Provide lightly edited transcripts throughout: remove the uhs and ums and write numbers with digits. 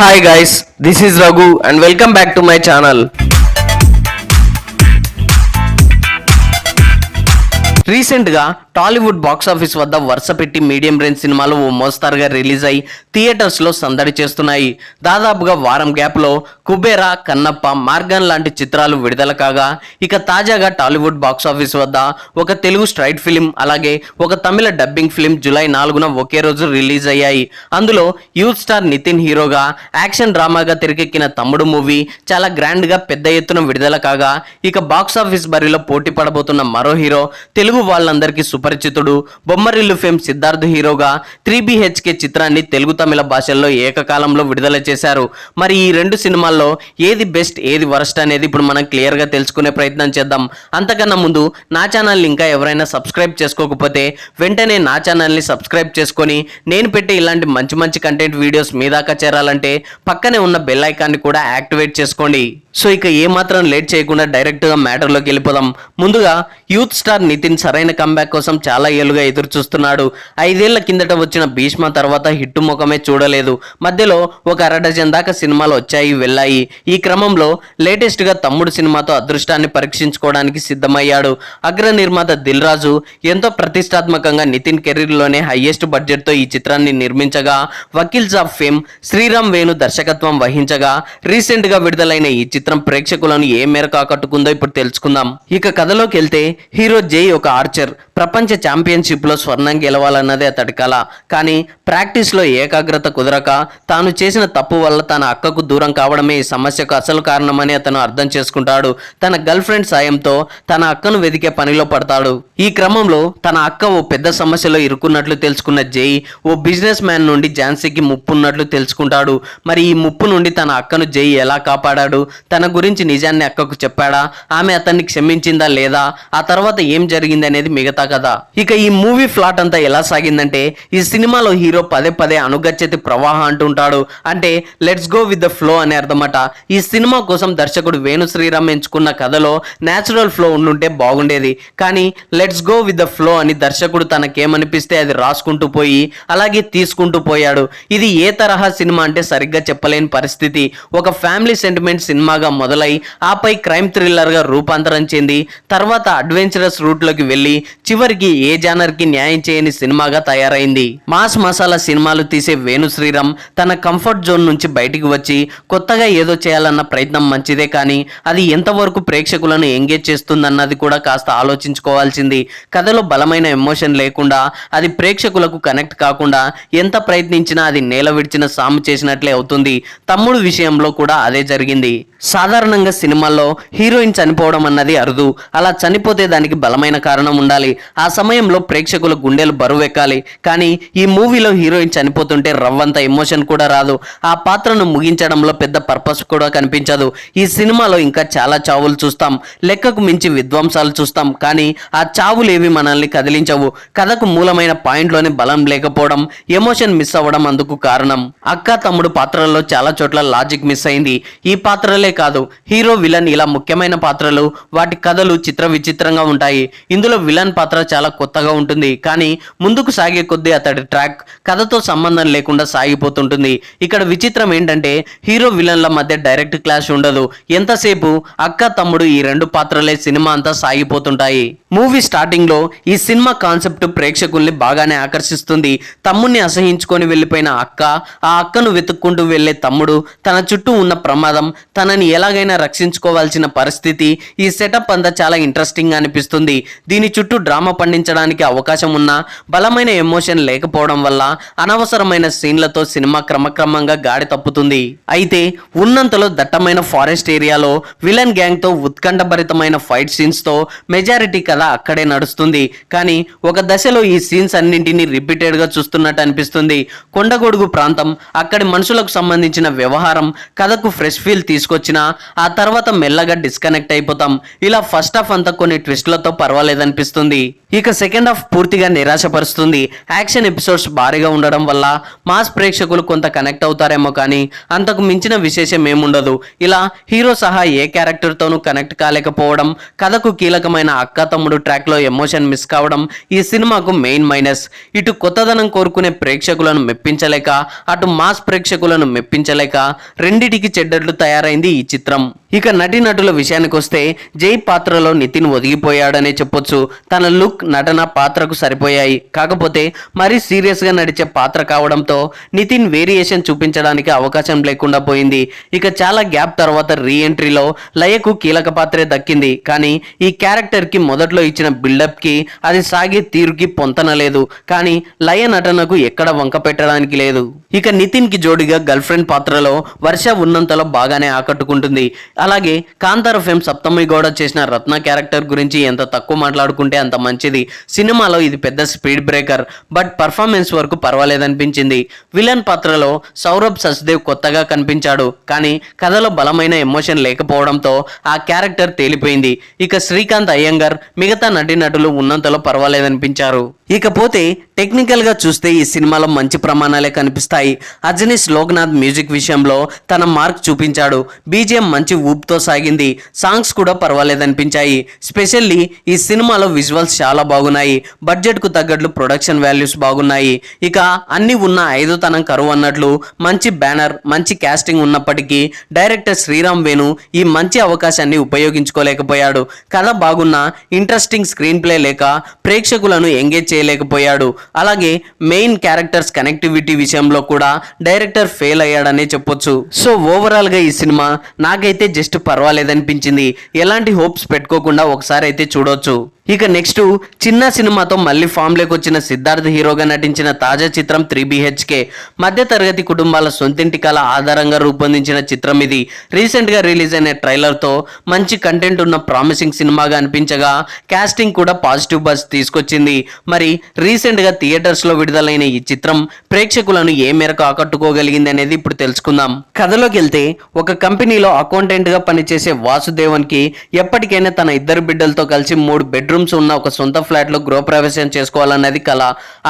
Hi guys, this is Raghu and welcome back to my channel. రీసెంట్గా Tollywood box office వద్ద వరుస పెట్టి మీడియం రేంజ్ సినిమాలు ఓ మోస్తారుగా రిలీజ్ అయి థియేటర్స్లో సందడి చేస్తున్నాయి. దాదాపుగా వారం గ్యాప్లో కుబేరా, కన్నప్ప, మార్గన్ లాంటి చిత్రాలు విడుదల కాగా ఇక తాజాగా టాలీవుడ్ బాక్సాఫీస్ వద్ద ఒక తెలుగు స్ట్రైట్ ఫిలిం అలాగే ఒక తమిళ డబ్బింగ్ ఫిలిం జూలై 4న ఒకే రోజు రిలీజ్ అయ్యాయి. అందులో యూత్ స్టార్ నితిన్ హీరోగా యాక్షన్ డ్రామాగా తెరకెక్కిన తమ్ముడు మూవీ చాలా గ్రాండ్గా పెద్ద ఎత్తున విడుదల కాగా ఇక బాక్సాఫీస్ బరిలో పోటీ పడబోతున్న మరో హీరో తెలుగు వాళ్ళందరికీ సుపరిచితుడు బొమ్మరిల్లు ఫేమ్ సిద్ధార్థ్ హీరోగా 3BHK చిత్రాన్ని తెలుగు తమిళ భాషల్లో ఏకకాలంలో విడుదల చేశారు. మరి ఈ రెండు సినిమాల్లో ఏది బెస్ట్ ఏది వరస్ట్ అనేది ఇప్పుడు మనం క్లియర్గా తెలుసుకునే ప్రయత్నం చేద్దాం. అంతకన్నా ముందు నా ఛానల్ని ఇంకా ఎవరైనా సబ్స్క్రైబ్ చేసుకోకపోతే వెంటనే నా ఛానల్ని సబ్స్క్రైబ్ చేసుకొని నేను పెట్టే ఇలాంటి మంచి మంచి కంటెంట్ వీడియోస్ మీ దాకా చేరాలంటే పక్కనే ఉన్న బెల్ ఐకాన్ని కూడా యాక్టివేట్ చేసుకోండి. సో ఇక ఏమాత్రం లేట్ చేయకుండా డైరెక్ట్గా మ్యాటర్లోకి వెళ్ళిపోదాం. ముందుగా యూత్ స్టార్ నితిన్ సరైన కంబ్యాక్ కోసం చాలా ఏళ్ళుగా ఎదురు చూస్తున్నాడు. 5 ఏళ్ల కిందట వచ్చిన భీష్మ తర్వాత హిట్టు ముఖమే చూడలేదు. మధ్యలో ఒక అరడజన్ దాకా సినిమాలు వచ్చాయి వెళ్ళాయి. ఈ క్రమంలో లేటెస్ట్గా తమ్ముడు సినిమాతో అదృష్టాన్ని పరీక్షించుకోవడానికి సిద్ధమయ్యాడు. అగ్ర నిర్మాత దిల్ రాజు ఎంతో ప్రతిష్టాత్మకంగా నితిన్ కెరీర్లోనే హైయెస్ట్ బడ్జెట్తో ఈ చిత్రాన్ని నిర్మించగా వకీల్స్ ఆఫ్ ఫేమ్ శ్రీరామ్ వేణు దర్శకత్వం వహించగా రీసెంట్గా విడుదలైన ఈ చిత్రం ప్రేక్షకులను ఏ మేరకు ఆకట్టుకుందో ఇప్పుడు తెలుసుకుందాం. ఇక కథలోకి వెళ్తే హీరో జై ఒక ఆర్చర్. ప్రపంచ ఛాంపియన్షిప్లో స్వర్ణం గెలవాలన్నదే అతడి కళ. కానీ ప్రాక్టీస్లో ఏకాగ్రత కుదరక తాను చేసిన తప్పు వల్ల తన అక్కకు దూరం కావడమే ఈ సమస్యకు అసలు కారణమని అతను అర్థం చేసుకుంటాడు. తన గర్ల్ ఫ్రెండ్ సాయంతో తన అక్కను వెతికే పనిలో పడతాడు. ఈ క్రమంలో తన అక్క ఓ పెద్ద సమస్యలో ఇరుక్కున్నట్లు తెలుసుకున్న జై ఓ బిజినెస్ మ్యాన్ నుండి ఝాన్సీకి ముప్పు ఉన్నట్లు తెలుసుకుంటాడు. మరి ఈ ముప్పు నుండి తన అక్కను జై ఎలా కాపాడాడు, తన గురించి నిజాన్ని అక్కకు చెప్పాడా, ఆమె అతన్ని క్షమించిందా లేదా, ఆ తర్వాత ఏం జరిగింది అనేది మిగతా కదా. ఇక ఈ మూవీ ఫ్లాట్ అంతా ఎలా సాగిందంటే ఈ సినిమాలో హీరో పదే పదే అనుగచ్చతి ప్రవాహ అంటుంటాడు. అంటే let's go with the flow అనే అర్థమట. ఈ సినిమా కోసం దర్శకుడు వేణు శ్రీరామ్ ఎంచుకున్న కథలో న్యాచురల్ ఫ్లో ఉండుంటే బాగుండేది. కానీ let's go with the flow అని దర్శకుడు తనకేమనిపిస్తే అది రాసుకుంటూ పోయి అలాగే తీసుకుంటూ పోయాడు. ఇది ఏ తరహా సినిమా అంటే సరిగ్గా చెప్పలేని పరిస్థితి. ఒక ఫ్యామిలీ సెంటిమెంట్ సినిమాగా మొదలై ఆపై క్రైమ్ థ్రిల్లర్గా రూపాంతరం చెంది తర్వాత అడ్వెంచరస్ రూట్లోకి వెళ్ళి చివరికి ఏ జానర్కి న్యాయం చేయని సినిమాగా తయారైంది. మాస్ మసాలా సినిమాలు తీసే వేణు శ్రీరామ్ తన కంఫర్ట్ జోన్ నుంచి బయటికి వచ్చి కొత్తగా ఏదో చేయాలన్న ప్రయత్నం మంచిదే, కానీ అది ఎంతవరకు ప్రేక్షకులను ఎంగేజ్ చేస్తుందన్నది కూడా కాస్త ఆలోచించుకోవాల్సింది. కథలో బలమైన ఎమోషన్ లేకుండా అది ప్రేక్షకులకు కనెక్ట్ కాకుండా ఎంత ప్రయత్నించినా అది నేల విడిచిన సాము చేసినట్లే అవుతుంది. తమ్ముడు విషయంలో కూడా అదే జరిగింది. సాధారణంగా సినిమాల్లో హీరోయిన్ చనిపోవడం అన్నది అరుదు. అలా చనిపోతే దానికి బలమైన కారణం ఉండాలి. ఆ సమయంలో ప్రేక్షకుల గుండెలు బరువెక్కాలి. కానీ ఈ మూవీలో హీరోయిన్ చనిపోతుంటే రవ్వంత ఎమోషన్ కూడా రాదు. ఆ పాత్రను ముగించడంలో పెద్ద పర్పస్ కూడా కనిపించదు. ఈ సినిమాలో ఇంకా చాలా చావులు చూస్తాం, లెక్కకు మించి విధ్వంసాలు చూస్తాం, కానీ ఆ చావులేవి మనల్ని కదిలించవు. కథకు మూలమైన పాయింట్లోనే బలం లేకపోవడం, ఎమోషన్ మిస్ అవ్వడం అందుకు కారణం. అక్క తమ్ముడు పాత్రల్లో చాలా చోట్ల లాజిక్ మిస్ అయింది. ఈ పాత్రలే కాదు, హీరో విలన్ ఇలా ముఖ్యమైన పాత్రలు వాటి కథలు చిత్ర విచిత్రంగా ఉంటాయి. ఇందులో విలన్ పాత్ర చాలా కొత్తగా ఉంటుంది, కానీ ముందుకు సాగే కొద్దీ అతడి ట్రాక్ కథతో సంబంధం లేకుండా సాగిపోతుంటుంది. ఇక్కడ విచిత్రం ఏంటంటే హీరో విలన్ల మధ్య డైరెక్ట్ క్లాష్ ఉండదు. ఎంతసేపు అక్క తమ్ముడు ఈ రెండు పాత్రలే సినిమా అంతా సాగిపోతుంటాయి. మూవీ స్టార్టింగ్ లో ఈ సినిమా కాన్సెప్ట్ ప్రేక్షకుల్ని బాగానే ఆకర్షిస్తుంది. తమ్ముడిని అసహించుకొని వెళ్ళిపోయిన అక్క, ఆ అక్కను వెతుక్కుంటూ వెళ్లే తమ్ముడు, తన చుట్టూ ఉన్న ప్రమాదం, తనని ఎలాగైనా రక్షించుకోవాల్సిన పరిస్థితి, ఈ సెటప్ అంతా చాలా ఇంట్రెస్టింగ్ గా అనిపిస్తుంది. దీని చుట్టూ డ్రామా పండించడానికి అవకాశం ఉన్నా బలమైన ఎమోషన్ లేకపోవడం వల్ల అనవసరమైన సీన్లతో సినిమా క్రమక్రమంగా గాడి తప్పుతుంది. అయితే ఉన్నంతలో దట్టమైన ఫారెస్ట్ ఏరియాలో విలన్ గ్యాంగ్ తో ఉత్కంఠభరితమైన ఫైట్ సీన్స్ తో మెజారిటీ కథ అక్కడే నడుస్తుంది. కానీ ఒక దశలో ఈ సీన్స్ అన్నింటినీ రిపీటెడ్ గా చూస్తున్నట్టు అనిపిస్తుంది. కొండగొడుగు ప్రాంతం, అక్కడి మనుషులకు సంబంధించిన వ్యవహారం కథకు ఫ్రెష్ ఫీల్ తీసుకొచ్చిన అనిపించినా ఆ తర్వాత మెల్లగా డిస్కనెక్ట్ అయిపోతాం. ఇలా ఫస్ట్ హాఫ్ అంతా కొన్ని ట్విస్ట్లతో పర్వాలేదనిపిస్తుంది. ఇక సెకండ్ హాఫ్ పూర్తిగా నిరాశపరుస్తుంది. యాక్షన్ ఎపిసోడ్స్ భారీగా ఉండడం వల్ల మాస్ ప్రేక్షకులు కొంత కనెక్ట్ అవుతారేమో కానీ అంతకు మించిన విశేషం ఏముండదు. ఇలా హీరో సహా ఏ క్యారెక్టర్ తోనూ కనెక్ట్ కాలేకపోవడం, కథకు కీలకమైన అక్క తమ్ముడు ట్రాక్ లో ఎమోషన్ మిస్ కావడం ఈ సినిమాకు మెయిన్ మైనస్. ఇటు కొత్తదనం కోరుకునే ప్రేక్షకులను మెప్పించలేక, అటు మాస్ ప్రేక్షకులను మెప్పించలేక రెండిటికి చెడ్డట్లు తయారైంది ఈ చిత్రం. ఇక నటీనటుల విషయానికి వస్తే జై పాత్రలో నితిన్ ఒదిగిపోయాడనే చెప్పొచ్చు. తన లుక్, నటన పాత్రకు సరిపోయాయి. కాకపోతే మరీ సీరియస్ గా నడిచే పాత్ర కావడంతో నితిన్ వేరియేషన్ చూపించడానికి అవకాశం లేకుండా పోయింది. ఇక చాలా గ్యాప్ తర్వాత రీ ఎంట్రీలో లయకు కీలక పాత్రే దక్కింది. కానీ ఈ క్యారెక్టర్ కి మొదట్లో ఇచ్చిన బిల్డప్ కి, అది సాగే తీరుకి పొంతనలేదు. కానీ లయ నటనకు ఎక్కడ వంక పెట్టడానికి లేదు. ఇక నితిన్ కి జోడిగా గర్ల్ ఫ్రెండ్ పాత్రలో వర్ష ఉన్నంతలో బాగానే ఆకట్టుకుంటుంది. అలాగే కాంతార ఫేమ్ సప్తమి గౌడ చేసిన రత్న క్యారెక్టర్ గురించి ఎంత తక్కువ మాట్లాడుకుంటే అంత మంచిది. సినిమాలో ఇది పెద్ద స్పీడ్ బ్రేకర్, బట్ పర్ఫార్మెన్స్ వరకు పర్వాలేదనిపించింది. విలన్ పాత్రలో సౌరభ్ సచ్దేవ్ కొత్తగా కనిపించాడు. కానీ కథలో బలమైన ఎమోషన్ లేకపోవడంతో ఆ క్యారెక్టర్ తేలిపోయింది. ఇక శ్రీకాంత్ అయ్యంగర్, మిగతా నటీనటులు ఉన్నంతలో పర్వాలేదనిపించారు. ఇకపోతే టెక్నికల్ గా చూస్తే ఈ సినిమాలో మంచి ప్రమాణాలే కనిపిస్తాయి. అజనీష్ లోక్నాథ్ మ్యూజిక్ విషయంలో తన మార్క్ చూపించాడు. బీజిఎం మంచి ఊపుతో సాగింది. సాంగ్స్ కూడా పర్వాలేదనిపించాయి. స్పెషల్లీ ఈ సినిమాలో విజువల్స్ చాలా బాగున్నాయి. బడ్జెట్ కు తగ్గట్లు ప్రొడక్షన్ వాల్యూస్ బాగున్నాయి. ఇక అన్ని ఉన్న ఐదుతనం కరువు అన్నట్లు మంచి బ్యానర్, మంచి కాస్టింగ్ ఉన్నప్పటికీ డైరెక్టర్ శ్రీరామ్ వేణు ఈ మంచి అవకాశాన్ని ఉపయోగించుకోలేకపోయాడు. కథ బాగున్నా ఇంట్రెస్టింగ్ స్క్రీన్ ప్లే లేక ప్రేక్షకులను ఎంగేజ్ చేయలేకపోయాడు. అలాగే మెయిన్ క్యారెక్టర్స్ కనెక్టివిటీ విషయంలో కూడా డైరెక్టర్ ఫెయిల్ అయ్యాడనే చెప్పొచ్చు. సో ఓవరాల్ గా ఈ సినిమా నాకైతే జస్ట్ పర్వాలేదనిపించింది. ఎలాంటి హోప్స్ పెట్టుకోకుండా ఒకసారి అయితే చూడొచ్చు. ఇక నెక్స్ట్ చిన్న సినిమాతో మళ్ళీ ఫామ్ లోకి వచ్చిన సిద్ధార్థ్ హీరోగా నటించిన తాజా చిత్రం 3BHK. మధ్య తరగతి కుటుంబాల సొంతింటి కళ ఆధారంగా రూపొందించిన చిత్రం ఇది. రీసెంట్ గా రిలీజ్ అయిన ట్రైలర్ తో మంచి కంటెంట్ ఉన్న ప్రామిసింగ్ సినిమాగా అనిపించగా కాస్టింగ్ కూడా పాజిటివ్ బజ్ తీసుకొచ్చింది. మరి రీసెంట్ గా థియేటర్స్ లో విడుదలైన ఈ చిత్రం ప్రేక్షకులను ఏ మేరకు ఆకట్టుకోగలిగింది అనేది ఇప్పుడు తెలుసుకుందాం. కథలోకి వెళ్తే ఒక కంపెనీలో అకౌంటెంట్ గా పనిచేసే వాసుదేవన్ కి ఎప్పటికైనా తన ఇద్దరు బిడ్డలతో కలిసి 3 బెడ్రూమ్స్ ఉన్న ఒక సొంత ఫ్లాట్ లో గృహప్రవేశం చేసుకోవాలన్నది కళ.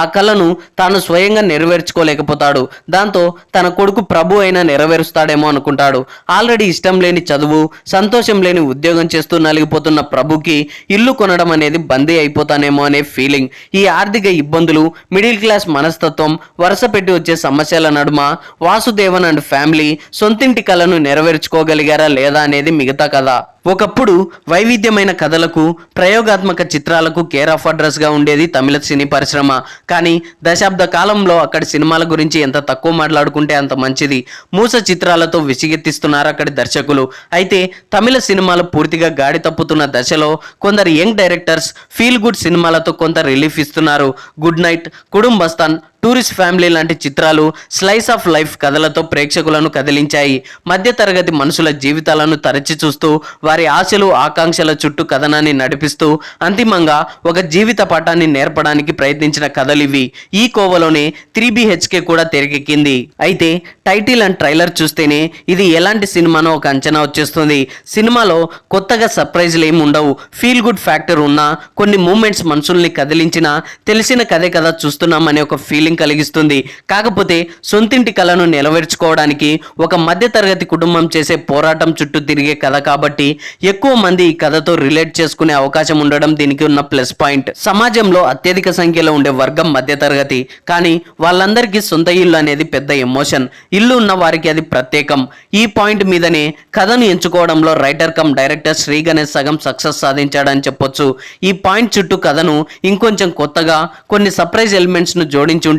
ఆ కళను తాను స్వయంగా నెరవేర్చుకోలేకపోతాడు. దాంతో తన కొడుకు ప్రభు అయినా నెరవేరుస్తాడేమో అనుకుంటాడు. ఆల్రెడీ ఇష్టం లేని చదువు, సంతోషం లేని ఉద్యోగం చేస్తూ నలిగిపోతున్న ప్రభుకి ఇల్లు కొనడం అనేది బందీ అయిపోతానేమో అనే ఫీలింగ్. ఈ ఆర్థిక ఇబ్బందులు, మిడిల్ క్లాస్ మనస్తత్వం, వరుస పెట్టి వచ్చే సమస్యల నడుమ వాసుదేవన్ అండ్ ఫ్యామిలీ సొంతింటి కళను నెరవేర్చుకోగలిగారా లేదా అనేది మిగతా కథ. ఒకప్పుడు వైవిధ్యమైన కథలకు, ప్రయోగాత్మక చిత్రాలకు కేర్ ఆఫ్ అడ్రస్ గా ఉండేది తమిళ సినీ పరిశ్రమ. కానీ దశాబ్ద కాలంలో అక్కడి సినిమాల గురించి ఎంత తక్కువ మాట్లాడుకుంటే అంత మంచిది. మూస చిత్రాలతో విసిగెత్తిస్తున్నారు అక్కడి దర్శకులు. అయితే తమిళ సినిమాలు పూర్తిగా గాడి తప్పుతున్న దశలో కొందరు యంగ్ డైరెక్టర్స్ ఫీల్ గుడ్ సినిమాలతో కొంత రిలీఫ్ ఇస్తున్నారు. గుడ్ నైట్, కుటుంబస్థాన్, టూరిస్ట్ ఫ్యామిలీ లాంటి చిత్రాలు స్లైస్ ఆఫ్ లైఫ్ కథలతో ప్రేక్షకులను కదిలించాయి. మధ్య తరగతి మనుషుల జీవితాలను తరచి చూస్తూ వారి ఆశలు, ఆకాంక్షల చుట్టూ కథనాన్ని నడిపిస్తూ అంతిమంగా ఒక జీవిత పాఠాన్ని నేర్పడానికి ప్రయత్నించిన కథలివి. ఈ కోవలోనే 3BHK కూడా తెరకెక్కింది. అయితే టైటిల్ అండ్ ట్రైలర్ చూస్తేనే ఇది ఎలాంటి సినిమానో ఒక అంచనా వచ్చేస్తుంది. సినిమాలో కొత్తగా సర్ప్రైజ్లు ఏమి ఉండవు. ఫీల్ గుడ్ ఫ్యాక్టర్ ఉన్నా కొన్ని మూమెంట్స్ మనుషుల్ని కదిలించినా తెలిసిన కథే కదా చూస్తున్నామనే ఒక ఫీలింగ్ కలిగిస్తుంది. కాకపోతే సొంతింటి కళను నెరవేర్చుకోవడానికి ఒక మధ్య తరగతి కుటుంబం చేసే పోరాటం చుట్టూ తిరిగే కథ కాబట్టి ఎక్కువ మంది ఈ కథతో రిలేట్ చేసుకునే అవకాశం ఉండడం దీనికి ఉన్న ప్లస్ పాయింట్. సమాజంలో అత్యధిక సంఖ్యలో ఉండే వర్గం మధ్య తరగతి. కానీ వాళ్ళందరికీ సొంత ఇల్లు అనేది పెద్ద ఎమోషన్. ఇల్లు ఉన్న వారికి అది ప్రత్యేకం. ఈ పాయింట్ మీదనే కథను ఎంచుకోవడంలో writer cum director Shri Ganesh సగం సక్సెస్ సాధించాడని చెప్పొచ్చు. ఈ పాయింట్ చుట్టూ కథను ఇంకొంచెం కొత్తగా కొన్ని సర్ప్రైజ్ ఎలిమెంట్స్ ను జోడించుంటే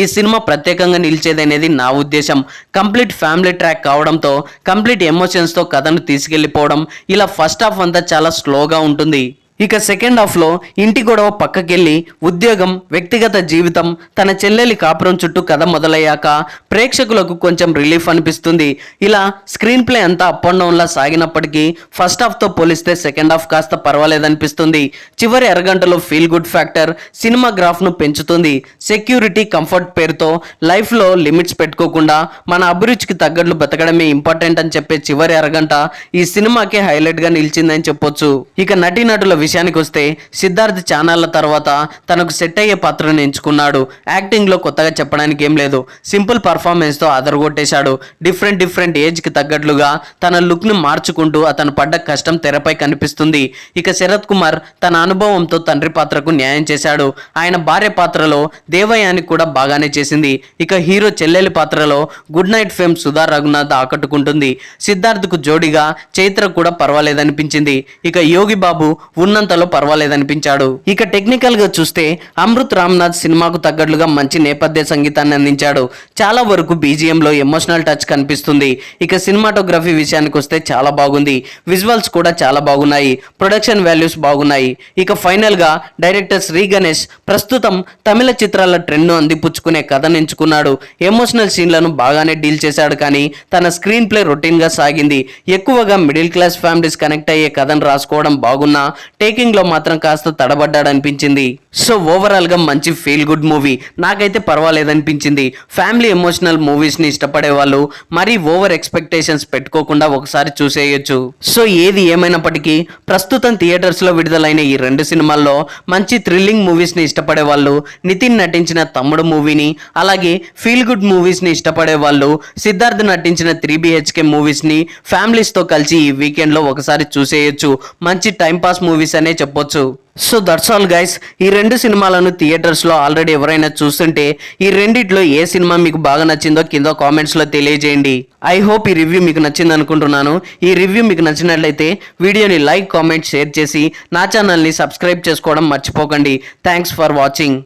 ఈ సినిమా ప్రత్యేకంగా నిలిచేదనేది నా ఉద్దేశం. కంప్లీట్ ఫ్యామిలీ ట్రాక్ కావడంతో కంప్లీట్ ఎమోషన్స్ తో కథను తీసుకెళ్లిపోవడం, ఇలా ఫస్ట్ హాఫ్ అంతా చాలా స్లోగా ఉంటుంది. ఇక సెకండ్ హాఫ్ లో ఇంటి గొడవ పక్కకెళ్ళి ఉద్యోగం, వ్యక్తిగత జీవితం, తన చెల్లెలి కాపురం చుట్టూ కథ మొదలయ్యాక ప్రేక్షకులకు కొంచెం రిలీఫ్ అనిపిస్తుంది. ఇలా స్క్రీన్ ప్లే అంతా అప్ అండ్ డౌన్ లా సాగినప్పటికీ ఫస్ట్ హాఫ్ తో పోలిస్తే సెకండ్ హాఫ్ కాస్త పర్వాలేదనిపిస్తుంది. చివరి అరగంటలో feel good factor cinema graph ను పెంచుతుంది. సెక్యూరిటీ, కంఫర్ట్ పేరుతో లైఫ్ లో లిమిట్స్ పెట్టుకోకుండా మన అభిరుచికి తగ్గట్లు బతకడమే ఇంపార్టెంట్ అని చెప్పే చివరి అరగంట ఈ సినిమాకి హైలైట్ గా నిలిచిందని చెప్పొచ్చు. ఇక నటీనటుల విషయానికి వస్తే సిద్ధార్థ్ చానాళ్ల తర్వాత తనకు సెట్ అయ్యే పాత్రను ఎంచుకున్నాడు. యాక్టింగ్ లో కొత్తగా చెప్పడానికి ఏం లేదు. సింపుల్ పర్ఫార్మెన్స్ తో అదరగొట్టేశాడు. డిఫరెంట్ ఏజ్ కి తగ్గట్లుగా తన లుక్ ను మార్చుకుంటూ అతను పడ్డ కష్టం తెరపై కనిపిస్తుంది. ఇక శరత్ కుమార్ తన అనుభవంతో తండ్రి పాత్రకు న్యాయం చేశాడు. ఆయన భార్య పాత్రలో దేవయాని కూడా బాగానే చేసింది. ఇక హీరో చెల్లెలి పాత్రలో good night fame Sudha Raghunath ఆకట్టుకుంటుంది. సిద్ధార్థ్ కు జోడిగా చైత్ర కూడా పర్వాలేదనిపించింది. ఇక యోగి బాబు ఉన్నంతలో పర్వాలేదనిపించాడు. ఇక టెక్నికల్ గా చూస్తే అమృత్ రామ్నాథ్ సినిమాకు తగ్గట్లుగా మంచి నేపథ్య సంగీతాన్ని అందించాడు. చాలా వరకు బీజిఎం లో ఎమోషనల్ టచ్ కనిపిస్తుంది. ఇక సినిమాటోగ్రఫీ విషయానికి వస్తే చాలా బాగుంది. విజువల్స్ కూడా చాలా బాగున్నాయి. ప్రొడక్షన్ వాల్యూస్ బాగున్నాయి. ఇక ఫైనల్ గా డైరెక్టర్ శ్రీ గణేష్ ప్రస్తుతం తమిళ చిత్రాల ట్రెండ్ ను అందిపుచ్చుకునే కథను ఎంచుకున్నాడు. ఎమోషనల్ సీన్లను బాగానే డీల్ చేశాడు. కానీ తన స్క్రీన్ ప్లే రొటీన్ గా సాగింది. ఎక్కువగా మిడిల్ క్లాస్ ఫ్యామిలీస్ కనెక్ట్ అయ్యే కథను రాసుకోవడం బాగున్నా టేకింగ్ లో మాత్రం కాస్త తడబడ్డాడనిపించింది. సో ఓవరాల్ గా మంచి ఫీల్ గుడ్ మూవీ. నాకైతే పర్వాలేదనిపించింది. ఫ్యామిలీ ఎమోషనల్ మూవీస్ ని ఇష్టపడే వాళ్ళు మరీ ఓవర్ ఎక్స్పెక్టేషన్స్ పెట్టుకోకుండా ఒకసారి చూసేయొచ్చు. సో ఏది ఏమైనప్పటికీ ప్రస్తుతం థియేటర్స్ లో విడుదలైన ఈ రెండు సినిమాల్లో మంచి థ్రిల్లింగ్ మూవీస్ ని ఇష్టపడే వాళ్ళు నితిన్ నటించిన తమ్ముడు మూవీని, అలాగే ఫీల్ గుడ్ మూవీస్ ని ఇష్టపడే వాళ్ళు సిద్ధార్థ్ నటించిన 3BHK మూవీస్ ని ఫ్యామిలీస్ తో కలిసి ఈ వీకెండ్ లో ఒకసారి చూసేయొచ్చు. మంచి టైం పాస్ మూవీస్ అనే చెప్పొచ్చు. So that's all guys. ఈ రెండు సినిమాలను థియేటర్స్ లో ఆల్రెడీ ఎవరైనా చూస్తుంటే ఈ రెండిట్లో ఏ సినిమా మీకు బాగా నచ్చిందో కింద కామెంట్స్ లో తెలియజేయండి. ఐ హోప్ ఈ రివ్యూ మీకు నచ్చింది అనుకుంటున్నాను. ఈ రివ్యూ మీకు నచ్చినట్లయితే వీడియోని లైక్, కామెంట్, షేర్ చేసి నా ఛానల్ని సబ్స్క్రైబ్ చేసుకోవడం మర్చిపోకండి. Thanks for watching.